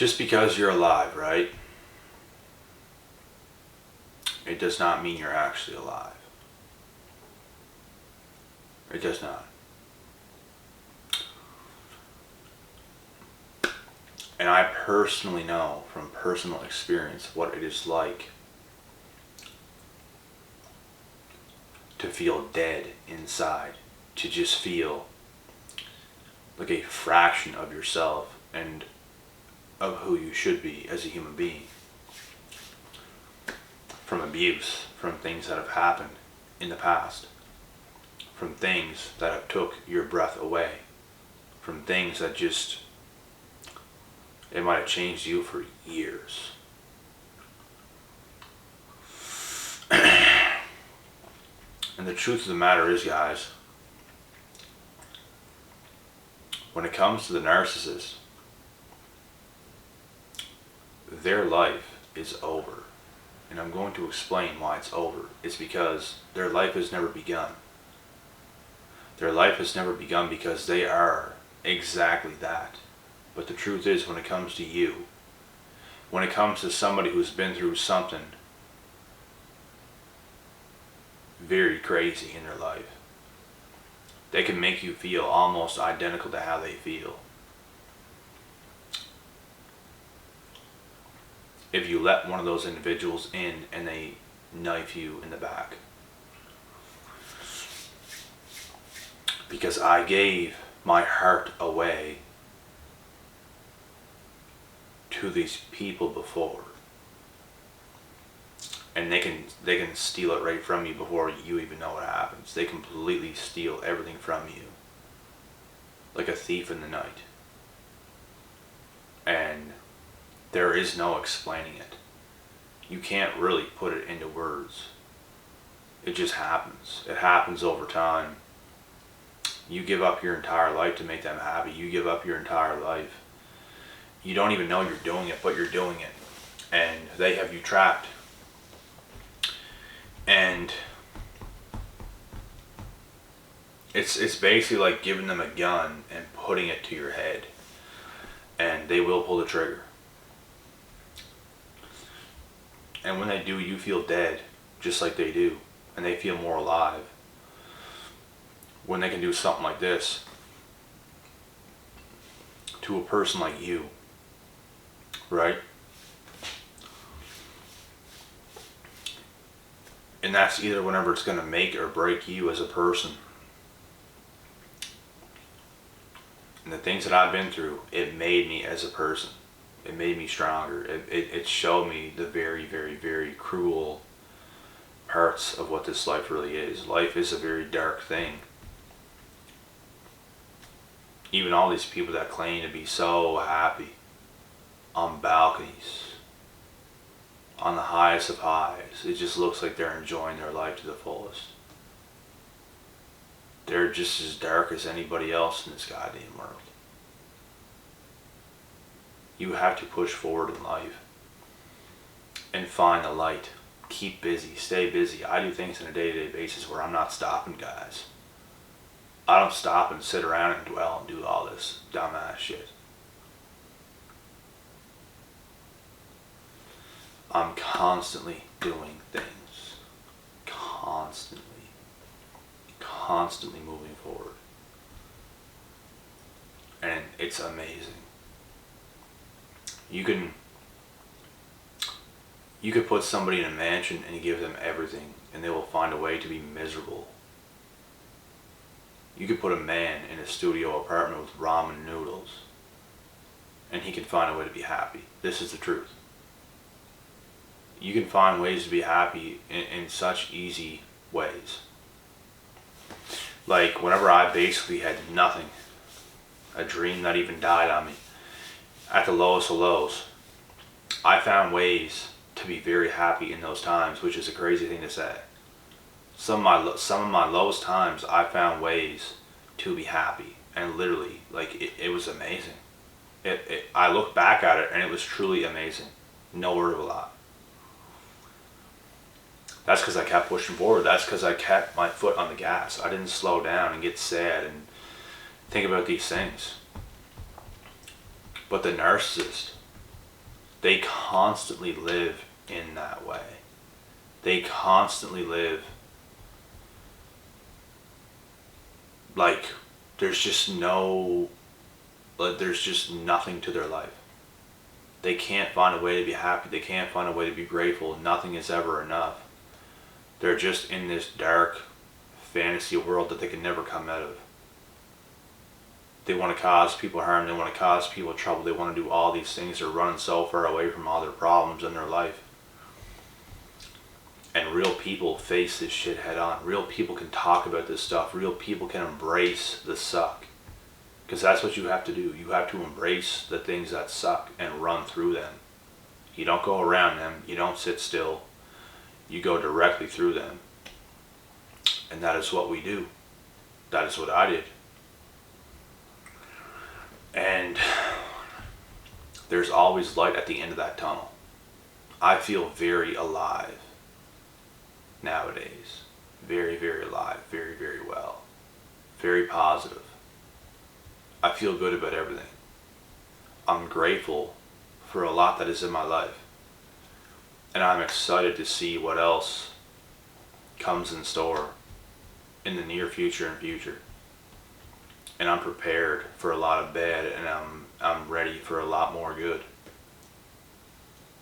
Just because you're alive, right? It does not mean you're actually alive. It does not. And I personally know from personal experience what it is like to feel dead inside, to just feel like a fraction of yourself and of who you should be as a human being. From abuse, from things that have happened in the past, from things that have took your breath away, from things that just, it might have changed you for years. And the truth of the matter is, guys, when it comes to the narcissist, their life is over. And I'm going to explain why it's over. It's because their life has never begun. Their life has never begun because they are exactly that. But the truth is, when it comes to you, when it comes to somebody who's been through something very crazy in their life, they can make you feel almost identical to how they feel. If you let one of those individuals in and they knife you in the back. Because I gave my heart away to these people before. And they can steal it right from you before you even know what happens. They completely steal everything from you. Like a thief in the night. And there is no explaining it. You can't really put it into words. It just happens. It happens over time. You give up your entire life to make them happy. You give up your entire life. You don't even know you're doing it, but you're doing it. And they have you trapped. And it's basically like giving them a gun and putting it to your head. And they will pull the trigger. And when they do, you feel dead, just like they do. And they feel more alive. When they can do something like this to a person like you, right? And that's either whenever it's going to make or break you as a person. And the things that I've been through, it made me as a person. It made me stronger. It showed me the very, very, very cruel parts of what this life really is. Life is a very dark thing. Even all these people that claim to be so happy on balconies, on the highest of highs, it just looks like they're enjoying their life to the fullest. They're just as dark as anybody else in this goddamn world. You have to push forward in life and find the light. Keep busy, stay busy. I do things on a day-to-day basis where I'm not stopping, guys. I don't stop and sit around and dwell and do all this dumbass shit. I'm constantly doing things. Constantly moving forward. And it's amazing. You could put somebody in a mansion and give them everything and they will find a way to be miserable. You could put a man in a studio apartment with ramen noodles and he can find a way to be happy. This is the truth. You can find ways to be happy in such easy ways. Like whenever I basically had nothing, a dream that even died on me, at the lowest of lows, I found ways to be very happy in those times, which is a crazy thing to say. Some of my lowest times, I found ways to be happy, and literally, like it was amazing. I look back at it, and it was truly amazing. No word of a lie. That's because I kept pushing forward. That's because I kept my foot on the gas. I didn't slow down and get sad and think about these things. But the narcissist, They constantly live in that way. They constantly live like there's just nothing to their life. They can't find a way to be happy. They can't find a way to be grateful. Nothing is ever enough. They're just in this dark fantasy world that they can never come out of. They want to cause people harm. They want to cause people trouble. They want to do all these things. They're running so far away from all their problems in their life. And real people face this shit head on. Real people can talk about this stuff. Real people can embrace the suck. Because that's what you have to do. You have to embrace the things that suck and run through them. You don't go around them. You don't sit still. You go directly through them. And that is what we do. That is what I did. And there's always light at the end of that tunnel. I feel very alive nowadays. Very, very alive. Very, very well. Very positive. I feel good about everything. I'm grateful for a lot that is in my life. And I'm excited to see what else comes in store in the near future and future. And I'm prepared for a lot of bad, and I'm ready for a lot more good.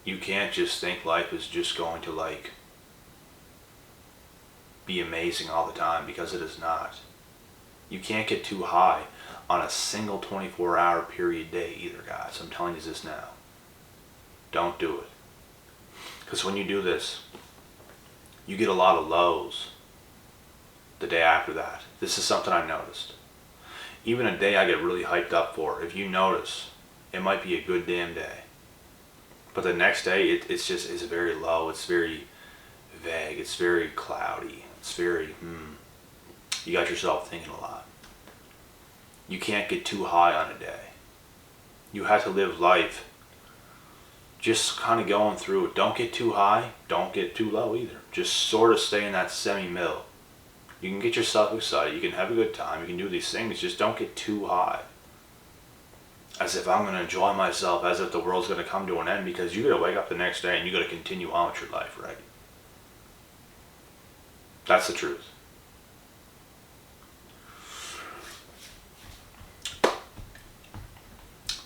You can't just think life is just going to be amazing all the time, because it is not. You can't get too high on a single 24-hour period day either, guys. I'm telling you this now. Don't do it. Because when you do this, you get a lot of lows the day after that. This is something I noticed. Even a day I get really hyped up for, if you notice, it might be a good damn day. But the next day, it's very low. It's very vague. It's very cloudy. It's very, you got yourself thinking a lot. You can't get too high on a day. You have to live life just kind of going through it. Don't get too high. Don't get too low either. Just sort of stay in that semi-middle. You can get yourself excited. You can have a good time. You can do these things. Just don't get too high. As if I'm going to enjoy myself, as if the world's going to come to an end, because you got to wake up the next day and you got to continue on with your life, right? That's the truth.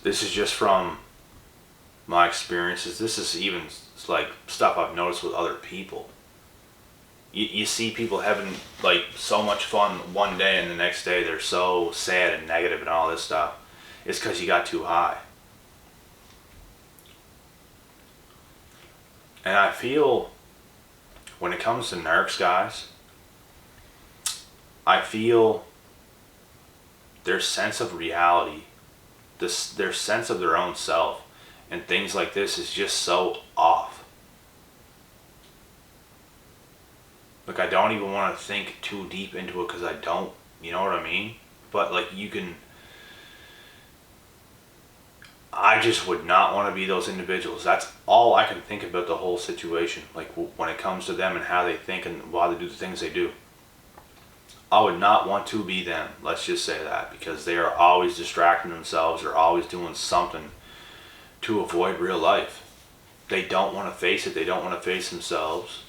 This is just from my experiences. This is even like stuff I've noticed with other people. You see people having so much fun one day, and the next day they're so sad and negative and all this stuff. It's because you got too high. And I feel when it comes to narcs, guys, I feel their sense of reality, their sense of their own self, and things like this is just so off. Like, I don't even want to think too deep into it, because I don't, you know what I mean? But I just would not want to be those individuals. That's all I can think about the whole situation. Like, when it comes to them and how they think and why they do the things they do. I would not want to be them, let's just say that, because they are always distracting themselves or always doing something to avoid real life. They don't want to face it. They don't want to face themselves.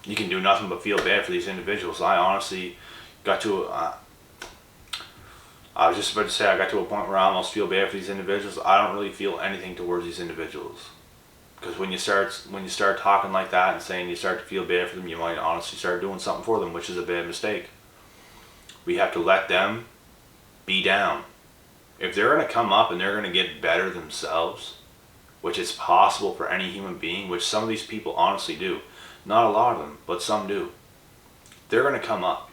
You can do nothing but feel bad for these individuals. I honestly got to I was just about to say, I got to a point where I almost feel bad for these individuals. I don't really feel anything towards these individuals, because when you start talking like that and saying you start to feel bad for them, you might honestly start doing something for them, which is a bad mistake. We have to let them be down. If they're going to come up and they're going to get better themselves, which is possible for any human being, which some of these people honestly do. Not a lot of them, but some do. They're going to come up.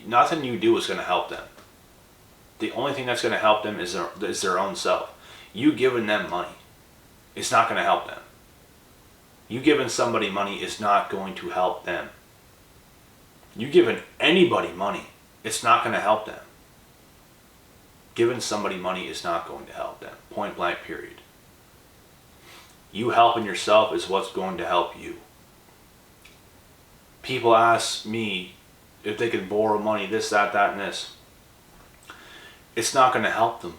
Nothing you do is going to help them. The only thing that's going to help them is their own self. You giving them money, it's not going to help them. You giving somebody money is not going to help them. You giving anybody money, it's not going to help them. Giving somebody money is not going to help them. Point blank, period. You helping yourself is what's going to help you. People ask me if they can borrow money, this, that, and this. It's not going to help them.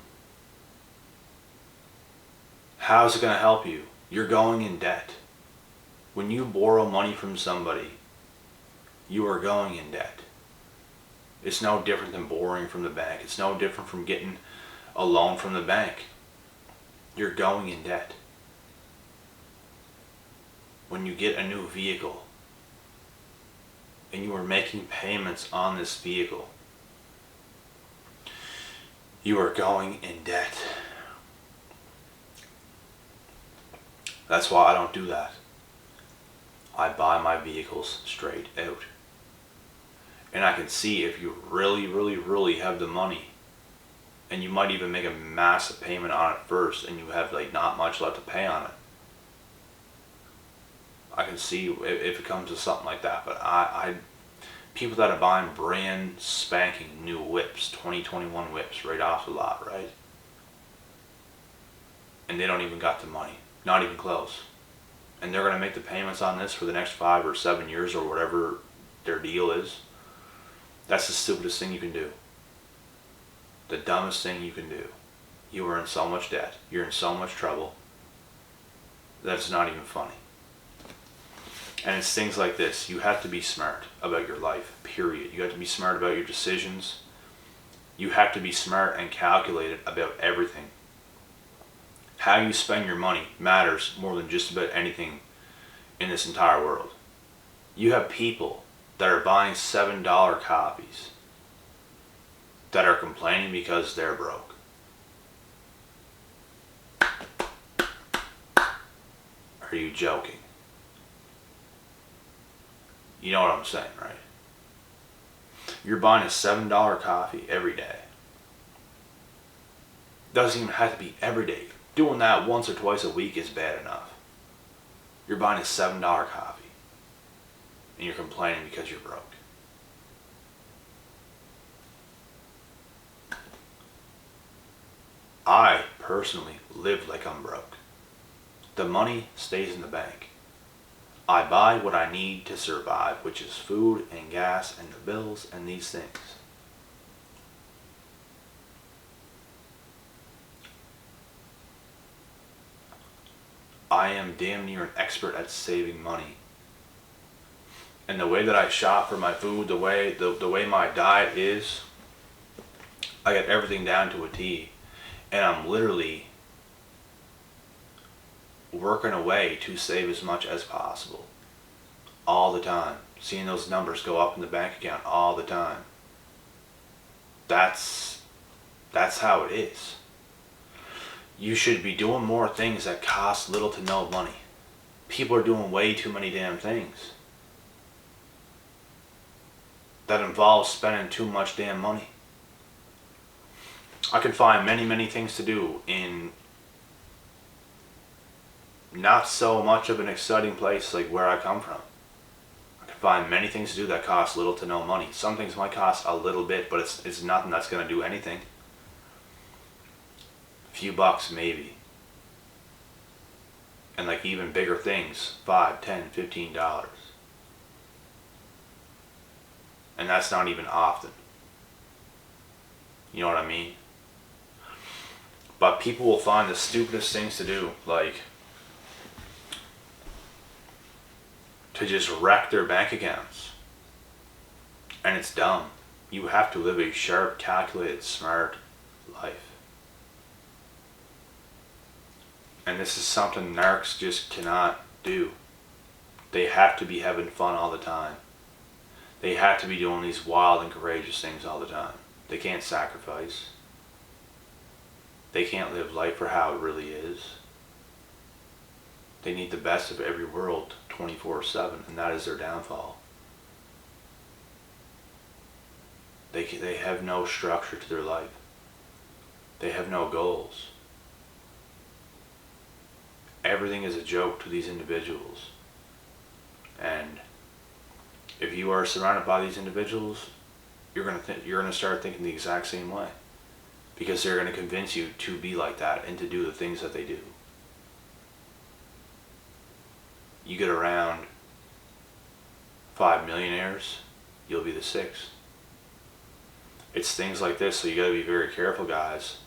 How's it going to help you? You're going in debt. When you borrow money from somebody, you are going in debt. It's no different than borrowing from the bank. It's no different from getting a loan from the bank. You're going in debt. When you get a new vehicle and you are making payments on this vehicle, you are going in debt. That's why I don't do that. I buy my vehicles straight out. And I can see if you really have the money, and you might even make a massive payment on it first, and you have like not much left to pay on it. I can see if it comes to something like that. But people that are buying brand spanking new whips, 2021 whips right off the lot, right? And they don't even got the money, not even close. And they're going to make the payments on this for the next 5 or 7 years or whatever their deal is. That's the stupidest thing you can do. The dumbest thing you can do. You are in so much debt. You're in so much trouble that it's not even funny. And it's things like this. You have to be smart about your life, period. You have to be smart about your decisions. You have to be smart and calculated about everything. How you spend your money matters more than just about anything in this entire world. You have people that are buying $7 copies that are complaining because they're broke. Are you joking? You know what I'm saying, right? You're buying a $7 coffee every day. Doesn't even have to be every day. Doing that once or twice a week is bad enough. You're buying a $7 coffee and you're complaining because you're broke. I personally live like I'm broke. The money stays in the bank. I buy what I need to survive, which is food and gas and the bills and these things. I am damn near an expert at saving money. And the way that I shop for my food, the way my diet is, I get everything down to a T. And I'm literally working away to save as much as possible. All the time. Seeing those numbers go up in the bank account all the time. That's how it is. You should be doing more things that cost little to no money. People are doing way too many damn things that involve spending too much damn money. I can find many things to do in not so much of an exciting place like where I come from. I can find many things to do that cost little to no money. Some things might cost a little bit, but it's nothing that's going to do anything. A few bucks maybe. And like even bigger things, $5, $10, $15. And that's not even often. You know what I mean? But people will find the stupidest things to do, like to just wreck their bank accounts. And it's dumb. You have to live a sharp, calculated, smart life. And this is something narcs just cannot do. They have to be having fun all the time. They have to be doing these wild and courageous things all the time. They can't sacrifice. They can't live life for how it really is. They need the best of every world 24/7, and that is their downfall. They have no structure to their life. They have no goals. Everything is a joke to these individuals. And if you are surrounded by these individuals, you're gonna start thinking the exact same way. Because they're going to convince you to be like that and to do the things that they do. You get around 5 millionaires, you'll be the 6th. It's things like this, so you got to be very careful, guys,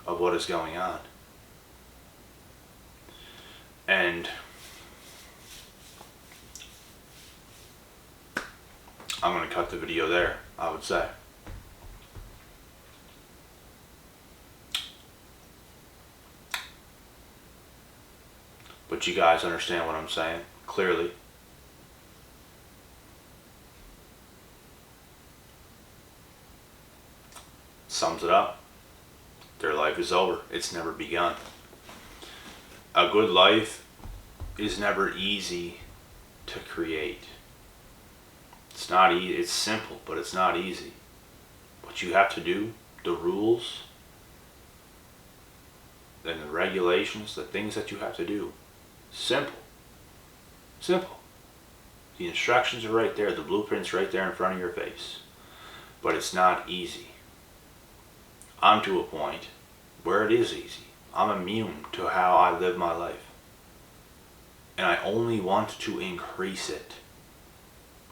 of what is going on. And I'm going to cut the video there, I would say. But you guys understand what I'm saying, clearly. Sums it up. Their life is over. It's never begun. A good life is never easy to create. It's not easy. It's simple, but it's not easy. What you have to do, the rules, and the regulations, the things that you have to do, simple. Simple. The instructions are right there. The blueprint's right there in front of your face. But it's not easy. I'm to a point where it is easy. I'm immune to how I live my life. And I only want to increase it.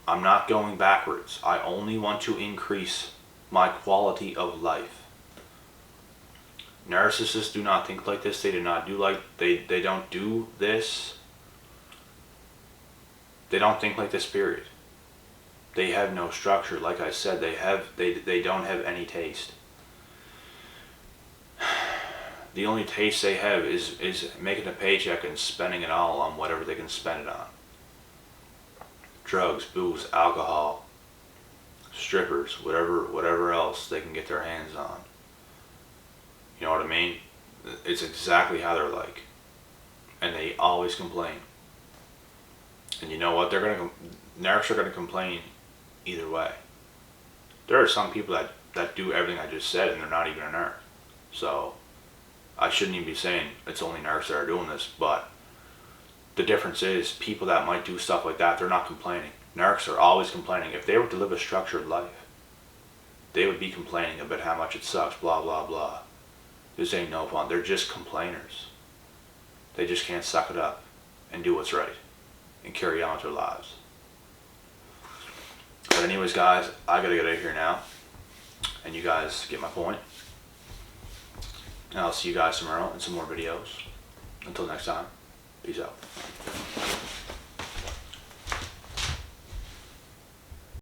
I'm not going backwards. I only want to increase my quality of life. Narcissists do not think like this. They do not do like, they don't do this. They don't think like this, period. They have no structure. Like I said, they don't have any taste. The only taste they have is making a paycheck and spending it all on whatever they can spend it on. Drugs, booze, alcohol, strippers, whatever else they can get their hands on. You know what I mean? It's exactly how they're like. And they always complain. And you know what? Narcs are gonna complain either way. There are some people that do everything I just said and they're not even a narc. So I shouldn't even be saying it's only narcs that are doing this, but the difference is people that might do stuff like that, they're not complaining. Narcs are always complaining. If they were to live a structured life, they would be complaining about how much it sucks, blah, blah, blah. This ain't no fun. They're just complainers. They just can't suck it up and do what's right and carry on with their lives. But anyways, guys, I gotta get out of here now. And you guys get my point. And I'll see you guys tomorrow in some more videos. Until next time, peace out.